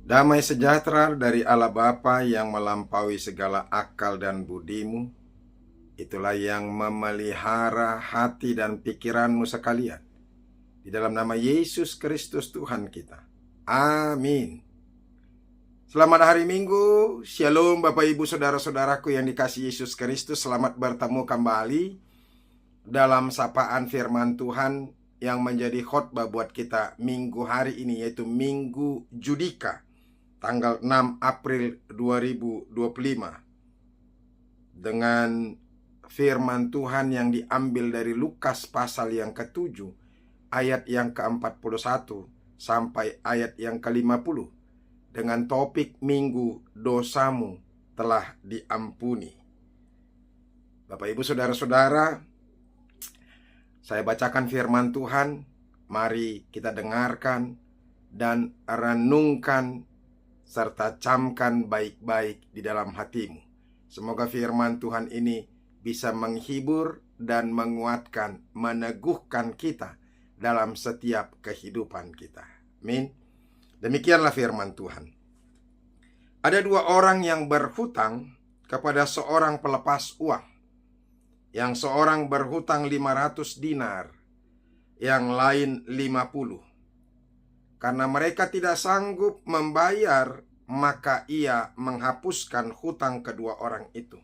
Damai sejahtera dari Allah Bapa yang melampaui segala akal dan budimu, itulah yang memelihara hati dan pikiranmu sekalian. Di dalam nama Yesus Kristus Tuhan kita. Amin. Selamat hari Minggu. Shalom Bapak Ibu Saudara-saudaraku yang dikasihi Yesus Kristus. Selamat bertemu kembali dalam sapaan firman Tuhan yang menjadi khotbah buat kita minggu hari ini, yaitu Minggu Judika, tanggal 6 April 2025, dengan firman Tuhan yang diambil dari Lukas pasal yang ke-7 ayat yang ke-41 sampai ayat yang ke-50, dengan topik Minggu Dosamu Telah Diampuni. Bapak Ibu Saudara-saudara, saya bacakan firman Tuhan. Mari kita dengarkan dan renungkan serta camkan baik-baik di dalam hatimu. Semoga firman Tuhan ini bisa menghibur dan menguatkan, meneguhkan kita dalam setiap kehidupan kita. Amin. Demikianlah firman Tuhan. Ada dua orang yang berhutang kepada seorang pelepas uang. Yang seorang berhutang 500 dinar, yang lain 50. Karena mereka tidak sanggup membayar, maka ia menghapuskan hutang kedua orang itu.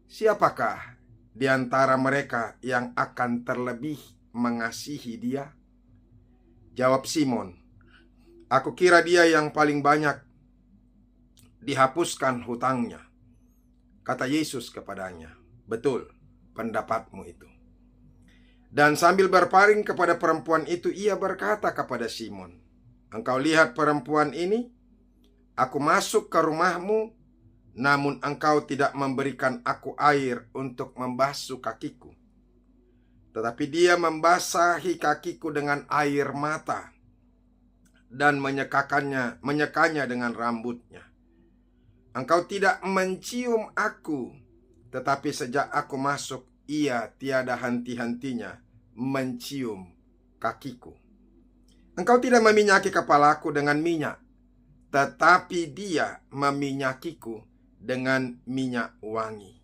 Siapakah di antara mereka yang akan terlebih mengasihi dia? Jawab Simon, aku kira dia yang paling banyak dihapuskan hutangnya. Kata Yesus kepadanya, betul pendapatmu itu. Dan sambil berpaling kepada perempuan itu, ia berkata kepada Simon, engkau lihat perempuan ini? Aku masuk ke rumahmu, namun engkau tidak memberikan aku air untuk membasuh kakiku. Tetapi dia membasahi kakiku dengan air mata dan menyekanya dengan rambutnya. Engkau tidak mencium aku, tetapi sejak aku masuk, ia tiada henti-hentinya mencium kakiku. Engkau tidak meminyaki kepalaku dengan minyak, tetapi dia meminyakiku dengan minyak wangi.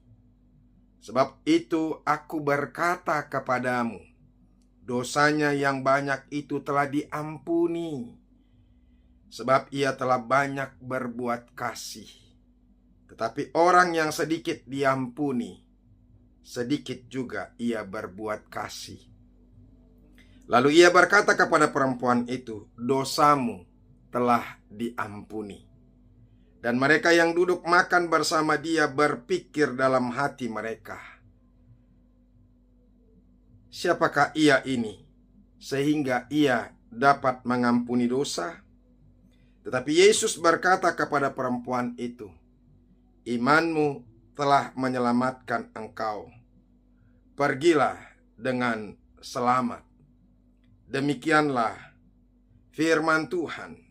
Sebab itu aku berkata kepadamu, dosanya yang banyak itu telah diampuni, sebab ia telah banyak berbuat kasih. Tetapi orang yang sedikit diampuni, sedikit juga ia berbuat kasih. Lalu ia berkata kepada perempuan itu, dosamu telah diampuni. Dan mereka yang duduk makan bersama dia berpikir dalam hati mereka, siapakah ia ini sehingga ia dapat mengampuni dosa? Tetapi Yesus berkata kepada perempuan itu, imanmu telah menyelamatkan engkau. Pergilah dengan selamat. Demikianlah firman Tuhan.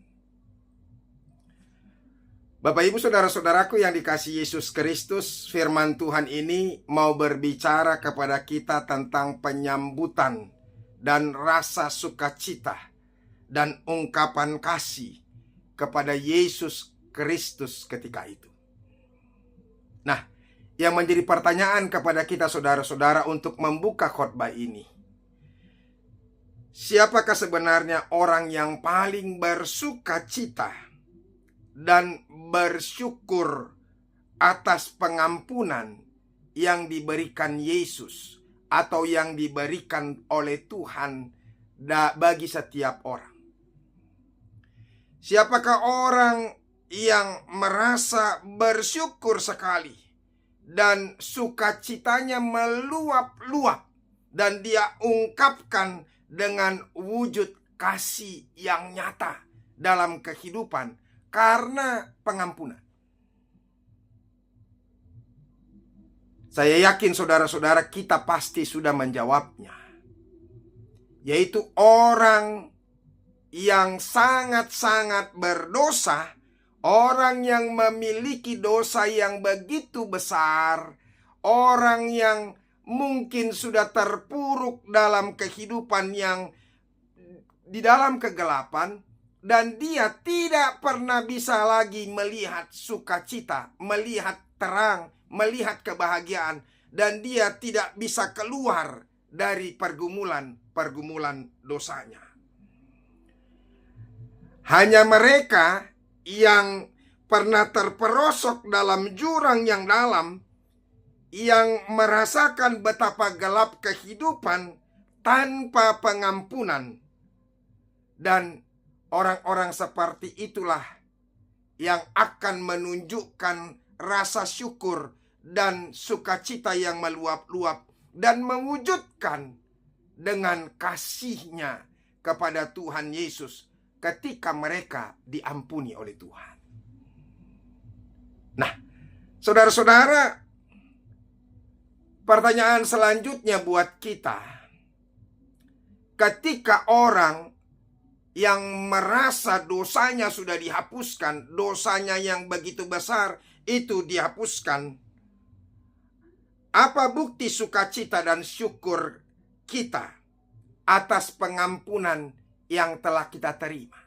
Bapak Ibu Saudara-saudaraku yang dikasihi Yesus Kristus, firman Tuhan ini mau berbicara kepada kita tentang penyambutan dan rasa sukacita dan ungkapan kasih kepada Yesus Kristus ketika itu. Nah, yang menjadi pertanyaan kepada kita saudara-saudara untuk membuka khotbah ini, siapakah sebenarnya orang yang paling bersukacita dan bersyukur atas pengampunan yang diberikan Yesus atau yang diberikan oleh Tuhan bagi setiap orang? Siapakah orang yang merasa bersyukur sekali dan sukacitanya meluap-luap dan dia ungkapkan dengan wujud kasih yang nyata dalam kehidupan karena pengampunan? Saya yakin saudara-saudara kita pasti sudah menjawabnya, yaitu orang yang sangat-sangat berdosa, orang yang memiliki dosa yang begitu besar, orang yang mungkin sudah terpuruk dalam kehidupan yang di dalam kegelapan, dan dia tidak pernah bisa lagi melihat sukacita, melihat terang, melihat kebahagiaan, dan dia tidak bisa keluar dari pergumulan dosanya. Hanya mereka yang pernah terperosok dalam jurang yang dalam, yang merasakan betapa gelap kehidupan tanpa pengampunan. Dan orang-orang seperti itulah yang akan menunjukkan rasa syukur dan sukacita yang meluap-luap dan mewujudkan dengan kasih-Nya kepada Tuhan Yesus ketika mereka diampuni oleh Tuhan. Nah, saudara-saudara, pertanyaan selanjutnya buat kita, ketika orang yang merasa dosanya sudah dihapuskan, dosanya yang begitu besar itu dihapuskan, apa bukti sukacita dan syukur kita atas pengampunan yang telah kita terima?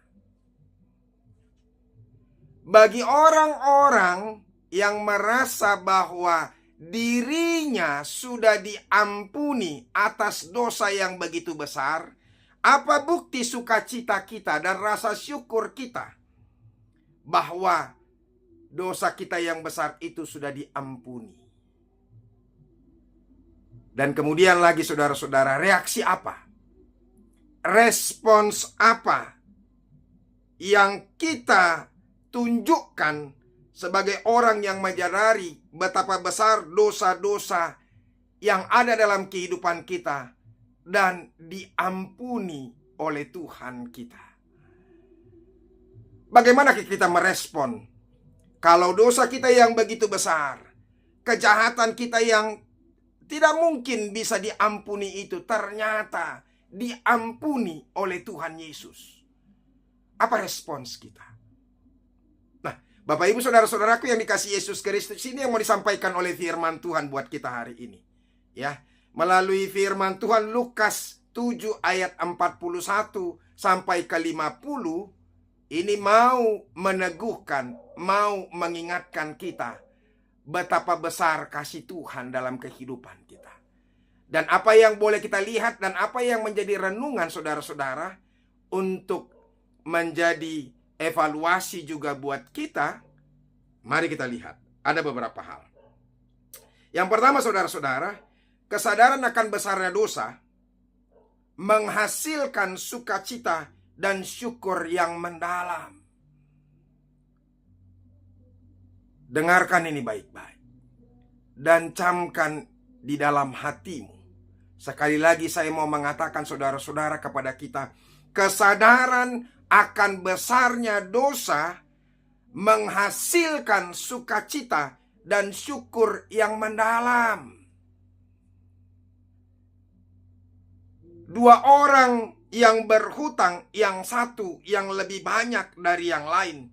Bagi orang-orang yang merasa bahwa dirinya sudah diampuni atas dosa yang begitu besar, apa bukti sukacita kita dan rasa syukur kita bahwa dosa kita yang besar itu sudah diampuni? Dan kemudian lagi, saudara-saudara, reaksi apa? Respons apa yang kita tunjukkan sebagai orang yang menyadari betapa besar dosa-dosa yang ada dalam kehidupan kita dan diampuni oleh Tuhan kita? Bagaimana kita merespon kalau dosa kita yang begitu besar, kejahatan kita yang tidak mungkin bisa diampuni itu ternyata diampuni oleh Tuhan Yesus? Apa respons kita? Nah, Bapak Ibu saudara-saudaraku yang dikasihi Yesus Kristus, ini yang mau disampaikan oleh firman Tuhan buat kita hari ini. Ya, melalui firman Tuhan Lukas 7 ayat 41 sampai ke 50, ini mau meneguhkan, mau mengingatkan kita betapa besar kasih Tuhan dalam kehidupan kita. Dan apa yang boleh kita lihat dan apa yang menjadi renungan saudara-saudara untuk menjadi evaluasi juga buat kita, mari kita lihat. Ada beberapa hal. Yang pertama, saudara-saudara, kesadaran akan besarnya dosa menghasilkan sukacita dan syukur yang mendalam. Dengarkan ini baik-baik dan camkan di dalam hatimu. Sekali lagi saya mau mengatakan saudara-saudara kepada kita, kesadaran akan besarnya dosa menghasilkan sukacita dan syukur yang mendalam. Dua orang yang berhutang, yang satu yang lebih banyak dari yang lain,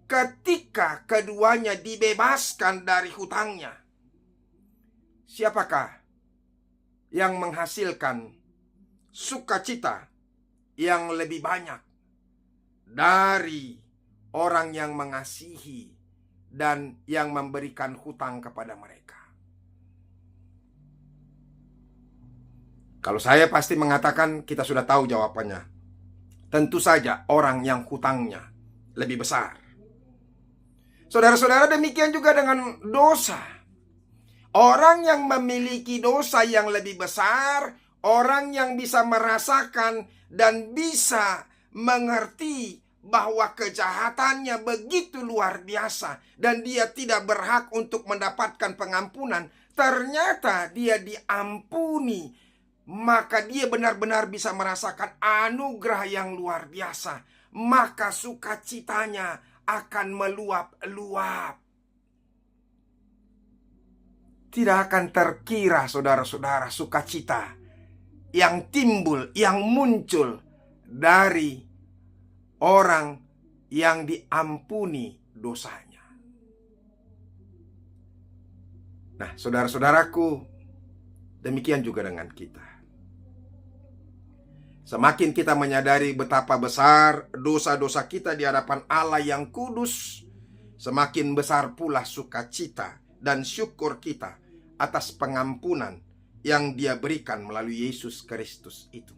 ketika keduanya dibebaskan dari hutangnya, siapakah yang menghasilkan sukacita yang lebih banyak dari orang yang mengasihi dan yang memberikan hutang kepada mereka? Kalau saya pasti mengatakan kita sudah tahu jawabannya. Tentu saja orang yang hutangnya lebih besar. Saudara-saudara, demikian juga dengan dosa. Orang yang memiliki dosa yang lebih besar, orang yang bisa merasakan dan bisa mengerti bahwa kejahatannya begitu luar biasa dan dia tidak berhak untuk mendapatkan pengampunan, ternyata dia diampuni, maka dia benar-benar bisa merasakan anugerah yang luar biasa. Maka sukacitanya akan meluap-luap. Tidak akan terkira, saudara-saudara, sukacita yang timbul, yang muncul dari orang yang diampuni dosanya. Nah, saudara-saudaraku, demikian juga dengan kita. Semakin kita menyadari betapa besar dosa-dosa kita di hadapan Allah yang kudus, semakin besar pula sukacita dan syukur kita atas pengampunan yang Dia berikan melalui Yesus Kristus itu.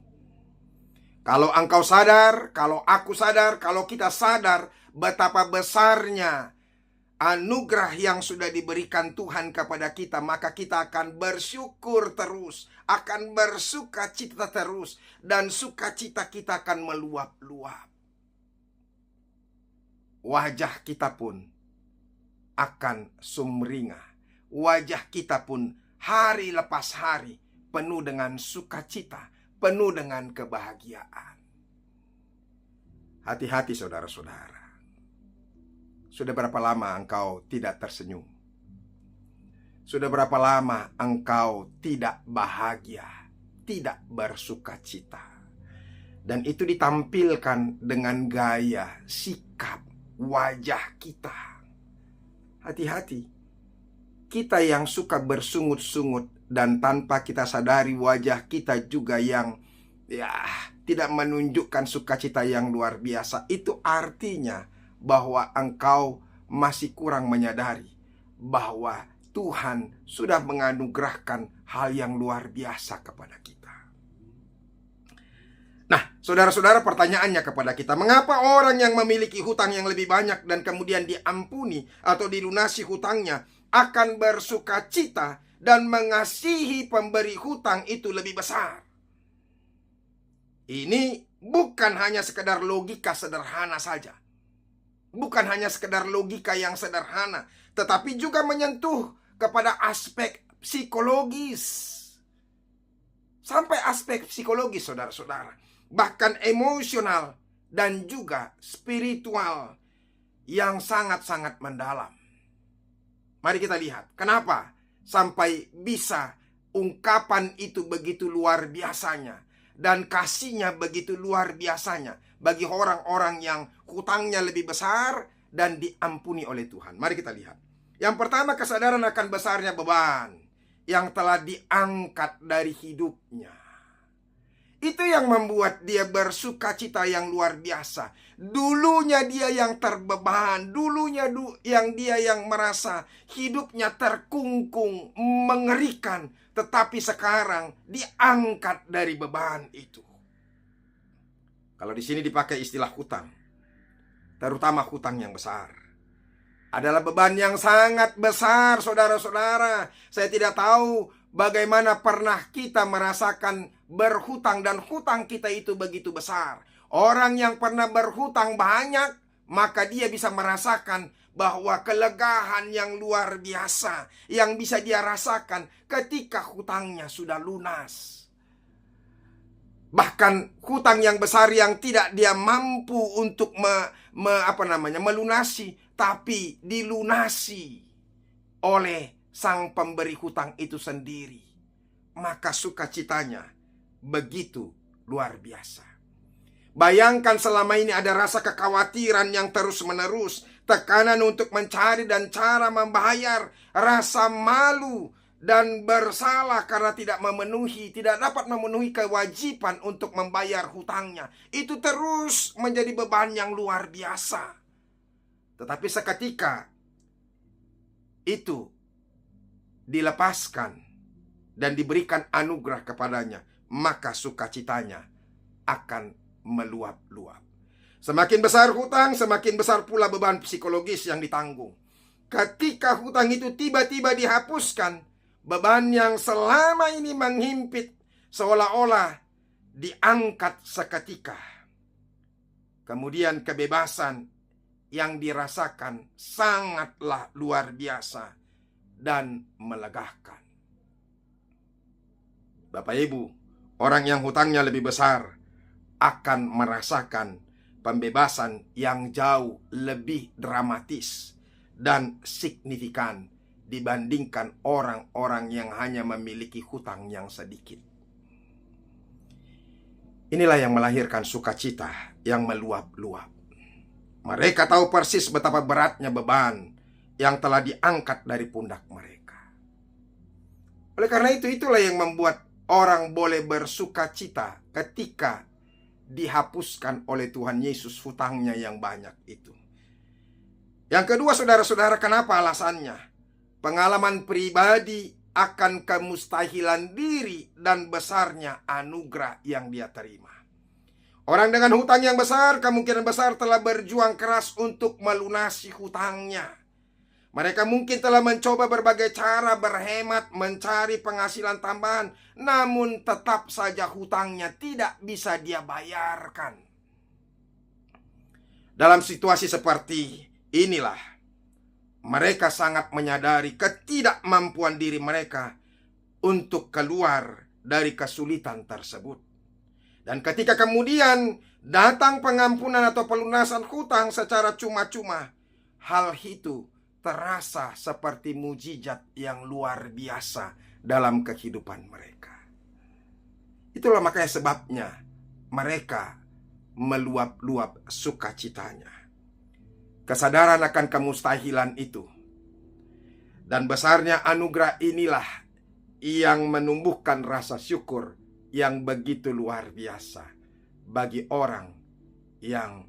Kalau engkau sadar, kalau aku sadar, kalau kita sadar betapa besarnya anugerah yang sudah diberikan Tuhan kepada kita, maka kita akan bersyukur terus, akan bersukacita terus, dan sukacita kita akan meluap-luap. Wajah kita pun akan sumringah, wajah kita pun hari lepas hari penuh dengan sukacita, penuh dengan kebahagiaan. Hati-hati saudara-saudara. Sudah berapa lama engkau tidak tersenyum? Sudah berapa lama engkau tidak bahagia, tidak bersukacita? Dan itu ditampilkan dengan gaya, sikap, wajah kita. Hati-hati. Kita yang suka bersungut-sungut dan tanpa kita sadari wajah kita juga yang tidak menunjukkan sukacita yang luar biasa. Itu artinya bahwa engkau masih kurang menyadari bahwa Tuhan sudah menganugerahkan hal yang luar biasa kepada kita. Nah, saudara-saudara, pertanyaannya kepada kita, mengapa orang yang memiliki hutang yang lebih banyak dan kemudian diampuni atau dilunasi hutangnya akan bersukacita dan mengasihi pemberi hutang itu lebih besar? Ini bukan hanya sekedar logika sederhana saja. Bukan hanya sekedar logika yang sederhana, tetapi juga menyentuh kepada aspek psikologis. Sampai aspek psikologis, saudara-saudara. Bahkan emosional dan juga spiritual yang sangat-sangat mendalam. Mari kita lihat, kenapa sampai bisa ungkapan itu begitu luar biasanya. Dan kasihnya begitu luar biasanya bagi orang-orang yang hutangnya lebih besar dan diampuni oleh Tuhan. Mari kita lihat. Yang pertama, kesadaran akan besarnya beban yang telah diangkat dari hidupnya. Itu yang membuat dia bersukacita yang luar biasa. Dulunya dia yang terbeban, dulunya dia yang merasa hidupnya terkungkung, mengerikan. Tetapi sekarang diangkat dari beban itu. Kalau di sini dipakai istilah hutang, terutama hutang yang besar, adalah beban yang sangat besar, saudara-saudara. Saya tidak tahu bagaimana pernah kita merasakan berhutang dan hutang kita itu begitu besar. Orang yang pernah berhutang banyak, maka dia bisa merasakan bahwa kelegaan yang luar biasa yang bisa dia rasakan ketika hutangnya sudah lunas. Bahkan hutang yang besar yang tidak dia mampu untuk melunasi, tapi dilunasi oleh sang pemberi hutang itu sendiri. Maka sukacitanya begitu luar biasa. Bayangkan selama ini ada rasa kekhawatiran yang terus-menerus, tekanan untuk mencari dan cara membayar, rasa malu dan bersalah karena tidak dapat memenuhi kewajiban untuk membayar hutangnya. Itu terus menjadi beban yang luar biasa. Tetapi seketika itu dilepaskan dan diberikan anugerah kepadanya, maka sukacitanya akan meluap-luap. Semakin besar hutang, semakin besar pula beban psikologis yang ditanggung. Ketika hutang itu tiba-tiba dihapuskan, beban yang selama ini menghimpit seolah-olah diangkat seketika. Kemudian kebebasan yang dirasakan sangatlah luar biasa dan melegakan. Bapak Ibu, orang yang hutangnya lebih besar akan merasakan pembebasan yang jauh lebih dramatis dan signifikan dibandingkan orang-orang yang hanya memiliki hutang yang sedikit. Inilah yang melahirkan sukacita yang meluap-luap. Mereka tahu persis betapa beratnya beban yang telah diangkat dari pundak mereka. Oleh karena itu, itulah yang membuat orang boleh bersukacita ketika dihapuskan oleh Tuhan Yesus hutangnya yang banyak itu. Yang kedua, saudara-saudara, kenapa alasannya? Pengalaman pribadi akan kemustahilan diri dan besarnya anugerah yang dia terima. Orang dengan hutang yang besar, kemungkinan besar telah berjuang keras untuk melunasi hutangnya. Mereka mungkin telah mencoba berbagai cara berhemat, mencari penghasilan tambahan, namun tetap saja hutangnya tidak bisa dia bayarkan. Dalam situasi seperti inilah, mereka sangat menyadari ketidakmampuan diri mereka untuk keluar dari kesulitan tersebut. Dan ketika kemudian datang pengampunan atau pelunasan hutang secara cuma-cuma, hal itu terasa seperti mujizat yang luar biasa dalam kehidupan mereka. Itulah makanya sebabnya mereka meluap-luap sukacitanya. Kesadaran akan kemustahilan itu dan besarnya anugerah inilah yang menumbuhkan rasa syukur yang begitu luar biasa bagi orang yang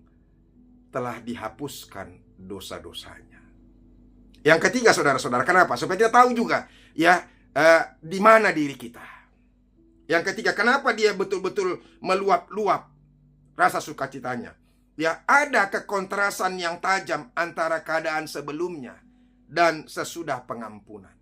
telah dihapuskan dosa-dosanya. Yang ketiga, saudara-saudara, kenapa? Supaya kita tahu juga ya di mana diri kita. Yang ketiga, kenapa dia betul-betul meluap-luap rasa sukacitanya? Ya, ada kekontrasan yang tajam antara keadaan sebelumnya dan sesudah pengampunan.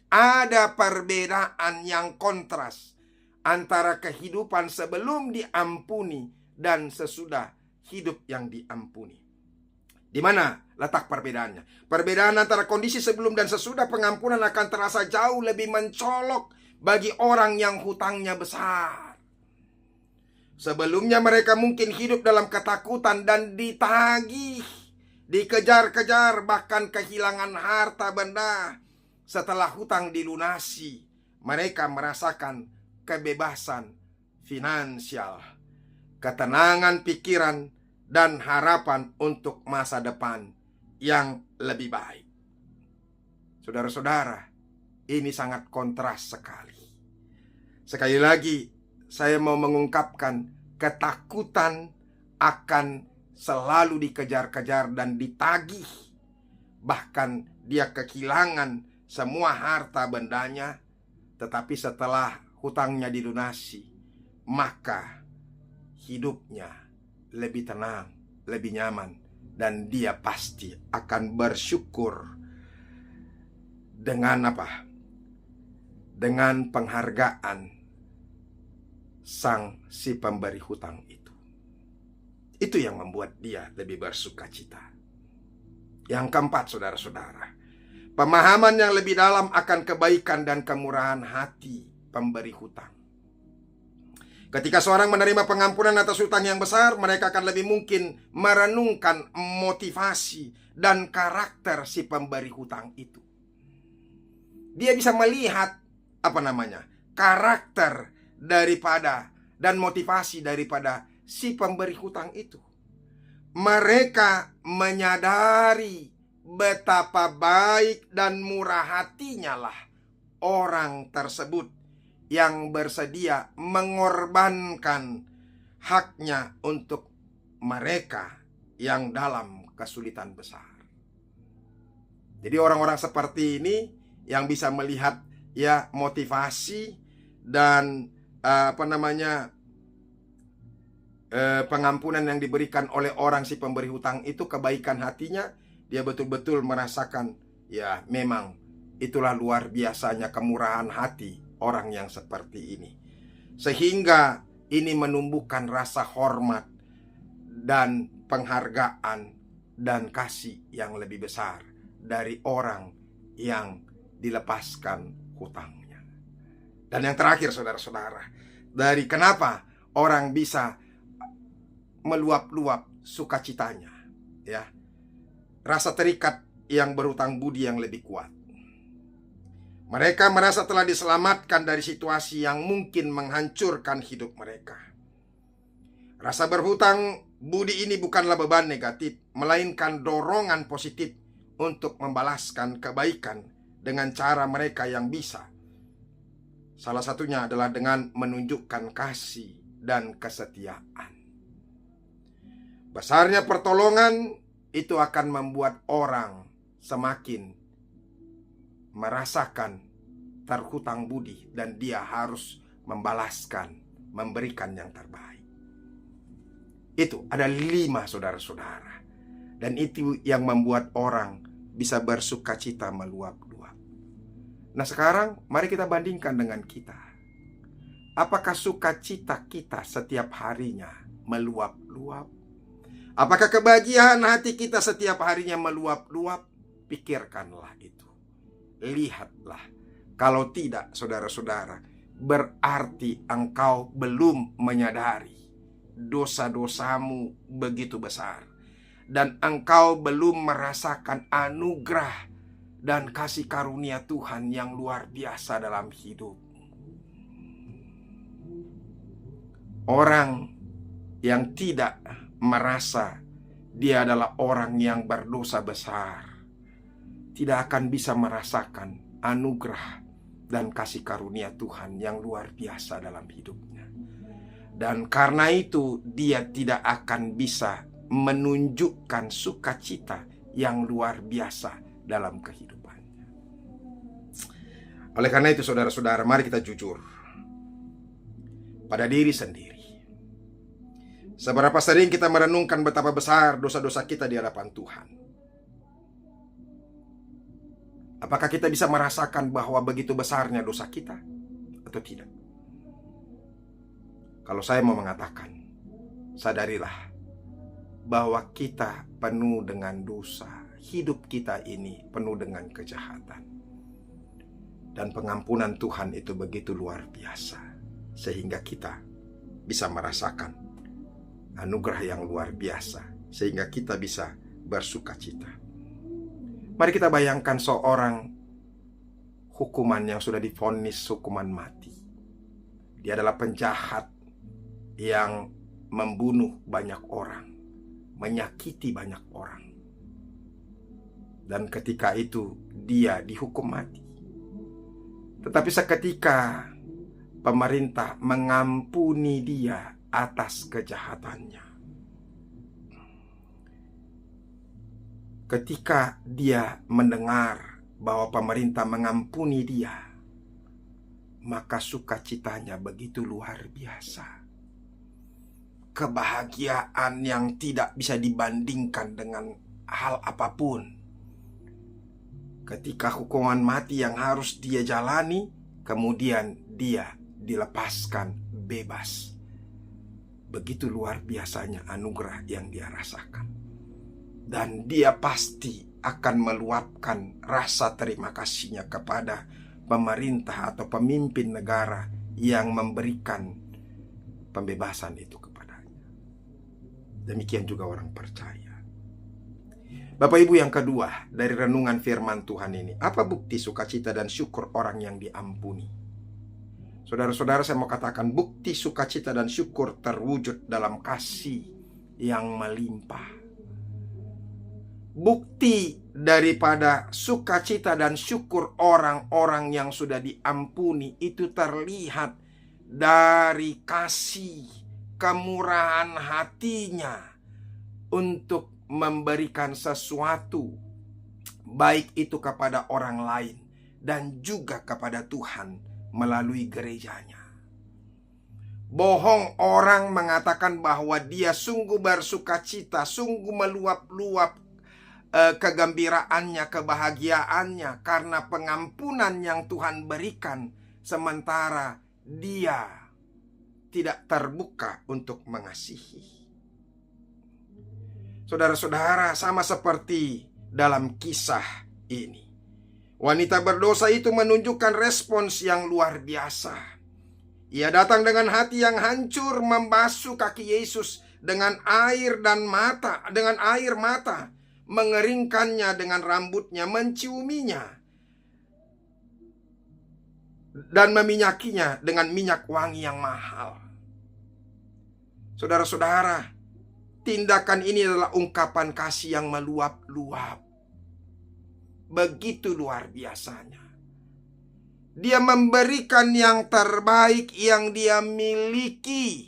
Ada perbedaan yang kontras antara kehidupan sebelum diampuni dan sesudah hidup yang diampuni. Di mana letak perbedaannya? Perbedaan antara kondisi sebelum dan sesudah pengampunan akan terasa jauh lebih mencolok bagi orang yang hutangnya besar. Sebelumnya mereka mungkin hidup dalam ketakutan dan ditagih, dikejar-kejar, bahkan kehilangan harta benda. Setelah hutang dilunasi, mereka merasakan kebebasan finansial, ketenangan pikiran, dan harapan untuk masa depan yang lebih baik. Saudara-saudara, ini sangat kontras sekali. Sekali lagi, saya mau mengungkapkan ketakutan akan selalu dikejar-kejar dan ditagih. Bahkan dia kehilangan semua harta bendanya, tetapi setelah hutangnya dilunasi, maka hidupnya lebih tenang, lebih nyaman, dan dia pasti akan bersyukur dengan apa? Dengan penghargaan si pemberi hutang itu. Itu yang membuat dia lebih bersukacita. Yang keempat, saudara-saudara, pemahaman yang lebih dalam akan kebaikan dan kemurahan hati pemberi hutang. Ketika seorang menerima pengampunan atas hutang yang besar, mereka akan lebih mungkin merenungkan motivasi dan karakter si pemberi hutang itu. Dia bisa melihat karakter daripada dan motivasi daripada si pemberi hutang itu. Mereka menyadari betapa baik dan murah hatinya lah orang tersebut yang bersedia mengorbankan haknya untuk mereka yang dalam kesulitan besar. Jadi orang-orang seperti ini yang bisa melihat ya motivasi dan pengampunan yang diberikan oleh orang si pemberi hutang itu, kebaikan hatinya, dia betul-betul merasakan ya memang itulah luar biasanya kemurahan hati orang yang seperti ini. Sehingga ini menumbuhkan rasa hormat dan penghargaan dan kasih yang lebih besar dari orang yang dilepaskan hutangnya. Dan yang terakhir, saudara-saudara, dari kenapa orang bisa meluap-luap sukacitanya, ya, rasa terikat yang berhutang budi yang lebih kuat. Mereka merasa telah diselamatkan dari situasi yang mungkin menghancurkan hidup mereka. Rasa berhutang budi ini bukanlah beban negatif, melainkan dorongan positif untuk membalaskan kebaikan dengan cara mereka yang bisa. Salah satunya adalah dengan menunjukkan kasih dan kesetiaan. Besarnya pertolongan itu akan membuat orang semakin merasakan terhutang budi dan dia harus membalaskan, memberikan yang terbaik. Itu ada 5, saudara-saudara. Dan itu yang membuat orang bisa bersuka cita meluap-luap. Nah sekarang mari kita bandingkan dengan kita. Apakah sukacita kita setiap harinya meluap-luap? Apakah kebahagiaan hati kita setiap harinya meluap-luap? Pikirkanlah itu. Lihatlah. Kalau tidak, saudara-saudara, berarti engkau belum menyadari dosa-dosamu begitu besar, dan engkau belum merasakan anugerah dan kasih karunia Tuhan yang luar biasa dalam hidup. Orang yang tidak merasa dia adalah orang yang berdosa besar tidak akan bisa merasakan anugerah dan kasih karunia Tuhan yang luar biasa dalam hidupnya. Dan karena itu dia tidak akan bisa menunjukkan sukacita yang luar biasa dalam kehidupannya. Oleh karena itu saudara-saudara, mari kita jujur pada diri sendiri. Seberapa sering kita merenungkan betapa besar dosa-dosa kita di hadapan Tuhan? Apakah kita bisa merasakan bahwa begitu besarnya dosa kita atau tidak? Kalau saya mau mengatakan, sadarilah bahwa kita penuh dengan dosa. Hidup kita ini penuh dengan kejahatan. Dan pengampunan Tuhan itu begitu luar biasa, sehingga kita bisa merasakan anugerah yang luar biasa, sehingga kita bisa bersuka cita. Mari kita bayangkan seorang hukuman yang sudah divonis hukuman mati. Dia adalah penjahat yang membunuh banyak orang, menyakiti banyak orang. Dan ketika itu dia dihukum mati. Tetapi seketika pemerintah mengampuni dia atas kejahatannya. Ketika dia mendengar bahwa pemerintah mengampuni dia, maka sukacitanya begitu luar biasa. Kebahagiaan yang tidak bisa dibandingkan dengan hal apapun. Ketika hukuman mati yang harus dia jalani, kemudian dia dilepaskan bebas. Begitu luar biasanya anugerah yang dia rasakan. Dan dia pasti akan meluapkan rasa terima kasihnya kepada pemerintah atau pemimpin negara yang memberikan pembebasan itu kepadanya. Demikian juga orang percaya. Bapak Ibu, yang kedua dari renungan firman Tuhan ini, apa bukti sukacita dan syukur orang yang diampuni? Saudara-saudara, saya mau katakan bukti sukacita dan syukur terwujud dalam kasih yang melimpah. Bukti daripada sukacita dan syukur orang-orang yang sudah diampuni itu terlihat dari kasih, kemurahan hatinya untuk memberikan sesuatu, baik itu kepada orang lain dan juga kepada Tuhan melalui gerejanya. Bohong orang mengatakan bahwa dia sungguh bersukacita, sungguh meluap-luap kegembiraannya, kebahagiaannya karena pengampunan yang Tuhan berikan, sementara dia tidak terbuka untuk mengasihi. Saudara-saudara, sama seperti dalam kisah ini, wanita berdosa itu menunjukkan respons yang luar biasa. Ia datang dengan hati yang hancur, membasuh kaki Yesus dengan air mata, mengeringkannya dengan rambutnya, menciuminya, dan meminyakinya dengan minyak wangi yang mahal. Saudara-saudara, tindakan ini adalah ungkapan kasih yang meluap-luap. Begitu luar biasanya. Dia memberikan yang terbaik yang dia miliki.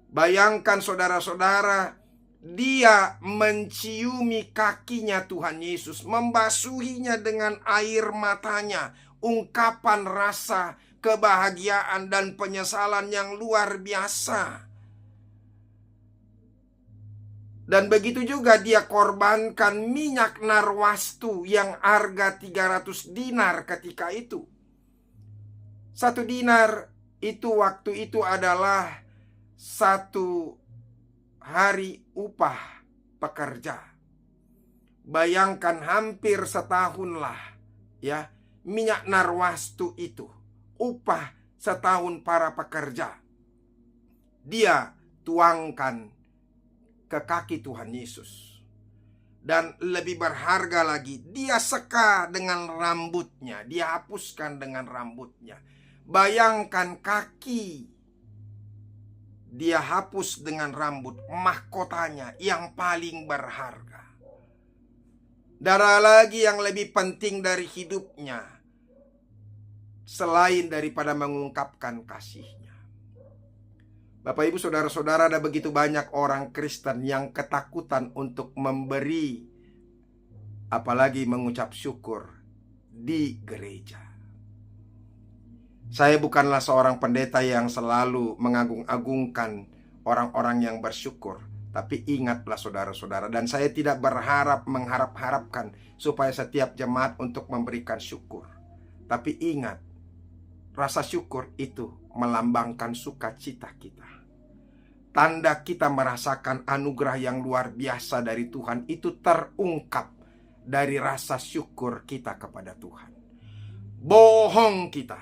Bayangkan saudara-saudara, dia menciumi kakinya Tuhan Yesus, membasuhinya dengan air matanya, ungkapan rasa kebahagiaan dan penyesalan yang luar biasa. Dan begitu juga dia korbankan minyak narwastu yang harga 300 dinar ketika itu. 1 dinar itu waktu itu adalah 1 hari upah pekerja. Bayangkan hampir setahunlah ya, minyak narwastu itu, upah setahun para pekerja. Dia tuangkan ke kaki Tuhan Yesus. Dan lebih berharga lagi, dia seka dengan rambutnya, dia hapuskan dengan rambutnya. Bayangkan kaki dia hapus dengan rambut, mahkotanya yang paling berharga. Darah lagi yang lebih penting dari hidupnya, selain daripada mengungkapkan kasihnya. Bapak ibu saudara-saudara, ada begitu banyak orang Kristen yang ketakutan untuk memberi, apalagi mengucap syukur di gereja. Saya bukanlah seorang pendeta yang selalu mengagung-agungkan orang-orang yang bersyukur. Tapi ingatlah saudara-saudara, dan saya tidak mengharap-harapkan supaya setiap jemaat untuk memberikan syukur. Tapi ingat, rasa syukur itu melambangkan sukacita kita. Tanda kita merasakan anugerah yang luar biasa dari Tuhan itu terungkap dari rasa syukur kita kepada Tuhan. Bohong kita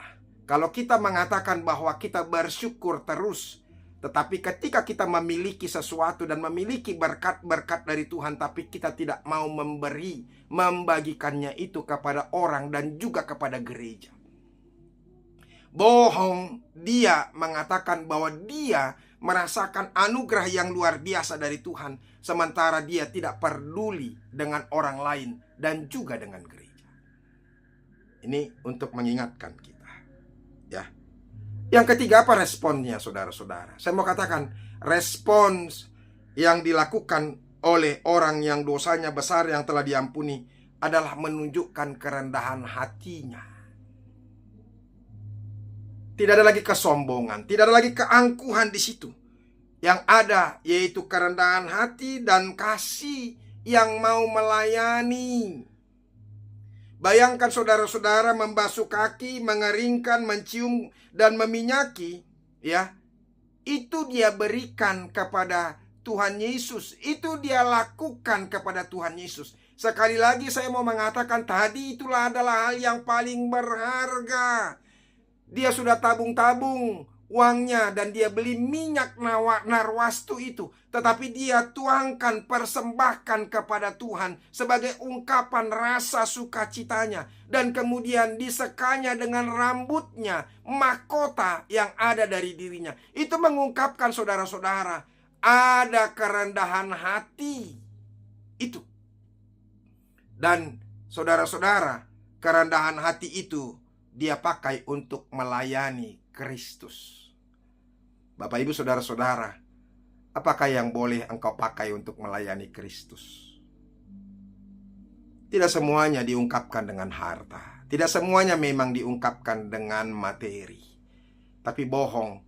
kalau kita mengatakan bahwa kita bersyukur terus, tetapi ketika kita memiliki sesuatu dan memiliki berkat-berkat dari Tuhan, tapi kita tidak mau membagikannya itu kepada orang dan juga kepada gereja. Bohong dia mengatakan bahwa dia merasakan anugerah yang luar biasa dari Tuhan, sementara dia tidak peduli dengan orang lain dan juga dengan gereja. Ini untuk mengingatkan kita, ya. Yang ketiga, apa responnya saudara-saudara? Saya mau katakan, respons yang dilakukan oleh orang yang dosanya besar yang telah diampuni adalah menunjukkan kerendahan hatinya. Tidak ada lagi kesombongan, tidak ada lagi keangkuhan di situ. Yang ada yaitu kerendahan hati dan kasih yang mau melayani. Bayangkan saudara-saudara membasuh kaki, mengeringkan, mencium dan meminyaki, ya. Itu dia berikan kepada Tuhan Yesus. Itu dia lakukan kepada Tuhan Yesus. Sekali lagi saya mau mengatakan tadi itulah adalah hal yang paling berharga. Dia sudah tabung-tabung uangnya dan dia beli minyak narwastu itu. Tetapi dia tuangkan, persembahkan kepada Tuhan sebagai ungkapan rasa sukacitanya. Dan kemudian disekanya dengan rambutnya, mahkota yang ada dari dirinya. Itu mengungkapkan saudara-saudara, ada kerendahan hati. Itu. Dan saudara-saudara, kerendahan hati itu dia pakai untuk melayani Kristus. Bapak ibu saudara-saudara, apakah yang boleh engkau pakai untuk melayani Kristus? Tidak semuanya diungkapkan dengan harta. Tidak semuanya memang diungkapkan dengan materi. Tapi bohong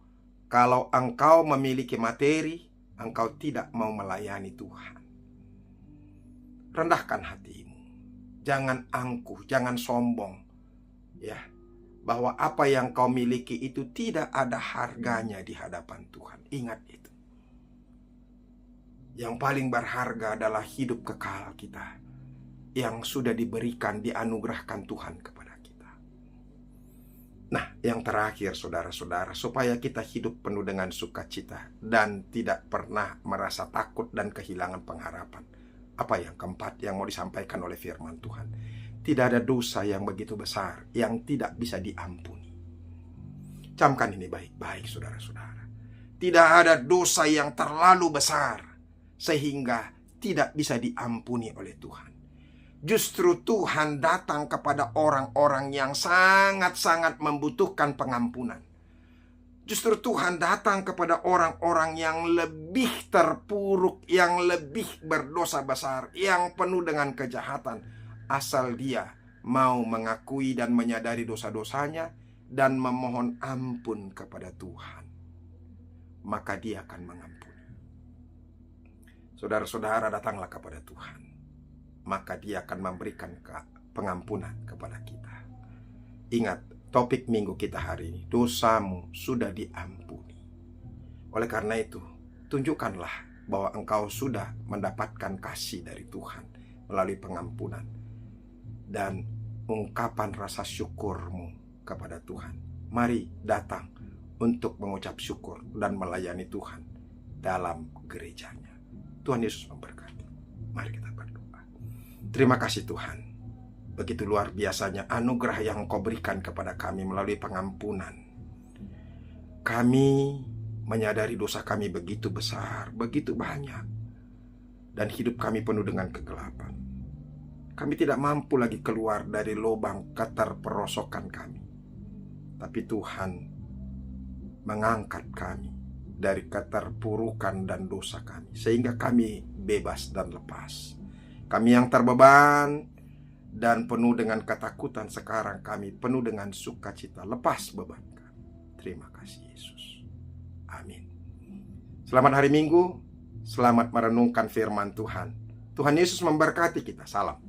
kalau engkau memiliki materi, engkau tidak mau melayani Tuhan. Rendahkan hatimu. Jangan angkuh, jangan sombong. Ya, bahwa apa yang kau miliki itu tidak ada harganya di hadapan Tuhan. Ingat itu. Yang paling berharga adalah hidup kekal kita yang sudah diberikan, dianugerahkan Tuhan kepada kita. Nah, yang terakhir saudara-saudara, supaya kita hidup penuh dengan sukacita dan tidak pernah merasa takut dan kehilangan pengharapan. Apa yang keempat yang mau disampaikan oleh firman Tuhan? Tidak ada dosa yang begitu besar yang tidak bisa diampuni. Camkan ini baik-baik saudara-saudara. Tidak ada dosa yang terlalu besar sehingga tidak bisa diampuni oleh Tuhan. Justru Tuhan datang kepada orang-orang yang sangat-sangat membutuhkan pengampunan. Justru Tuhan datang kepada orang-orang yang lebih terpuruk, yang lebih berdosa besar, yang penuh dengan kejahatan. Asal dia mau mengakui dan menyadari dosa-dosanya dan memohon ampun kepada Tuhan, maka dia akan mengampuni. Saudara-saudara, datanglah kepada Tuhan, maka dia akan memberikan pengampunan kepada kita. Ingat, topik minggu kita hari ini, dosamu sudah diampuni. Oleh karena itu, tunjukkanlah bahwa engkau sudah mendapatkan kasih dari Tuhan melalui pengampunan, dan ungkapan rasa syukurmu kepada Tuhan. Mari datang untuk mengucap syukur dan melayani Tuhan dalam gerejanya. Tuhan Yesus memberkati. Mari kita berdoa. Terima kasih Tuhan, begitu luar biasanya anugerah yang Engkau berikan kepada kami melalui pengampunan. Kami menyadari dosa kami begitu besar, begitu banyak, dan hidup kami penuh dengan kegelapan. Kami tidak mampu lagi keluar dari lubang keterperosokan kami. Tapi Tuhan mengangkat kami dari keterpurukan dan dosa kami, sehingga kami bebas dan lepas. Kami yang terbeban dan penuh dengan ketakutan, sekarang kami penuh dengan sukacita, lepas beban kami. Terima kasih Yesus. Amin. Selamat hari Minggu, selamat merenungkan firman Tuhan. Tuhan Yesus memberkati kita. Salam.